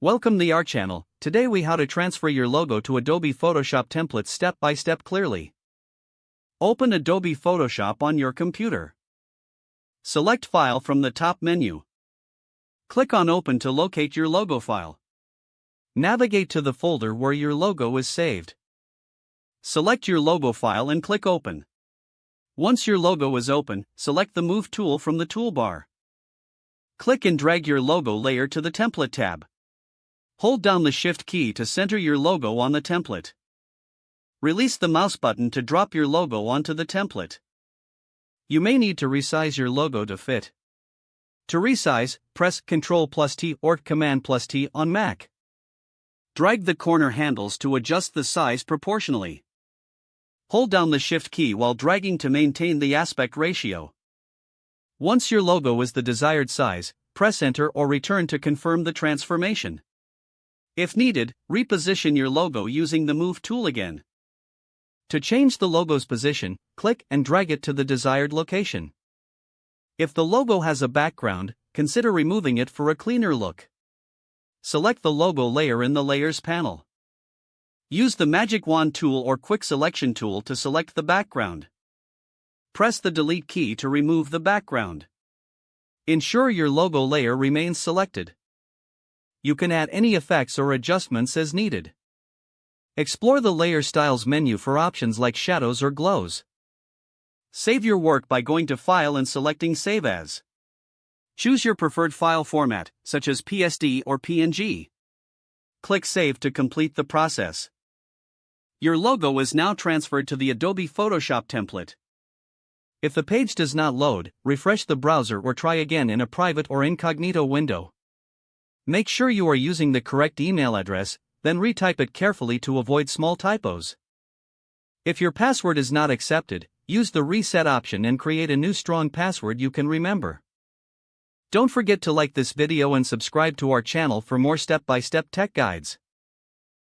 Welcome to our channel. Today we how to transfer your logo to Adobe Photoshop templates step by step clearly. Open Adobe Photoshop on your computer. Select File from the top menu. Click on Open to locate your logo file. Navigate to the folder where your logo is saved. Select your logo file and click Open. Once your logo is open, select the Move tool from the toolbar. Click and drag your logo layer to the Template tab. Hold down the Shift key to center your logo on the template. Release the mouse button to drop your logo onto the template. You may need to resize your logo to fit. To resize, press Ctrl+T or Command+T on Mac. Drag the corner handles to adjust the size proportionally. Hold down the Shift key while dragging to maintain the aspect ratio. Once your logo is the desired size, press Enter or Return to confirm the transformation. If needed, reposition your logo using the Move tool again. To change the logo's position, click and drag it to the desired location. If the logo has a background, consider removing it for a cleaner look. Select the logo layer in the Layers panel. Use the Magic Wand tool or Quick Selection tool to select the background. Press the Delete key to remove the background. Ensure your logo layer remains selected. You can add any effects or adjustments as needed. Explore the Layer Styles menu for options like shadows or glows. Save your work by going to File and selecting Save As. Choose your preferred file format, such as PSD or PNG. Click Save to complete the process. Your logo is now transferred to the Adobe Photoshop template. If the page does not load, refresh the browser or try again in a private or incognito window. Make sure you are using the correct email address, then retype it carefully to avoid small typos. If your password is not accepted, use the Reset option and create a new strong password you can remember. Don't forget to like this video and subscribe to our channel for more step-by-step tech guides.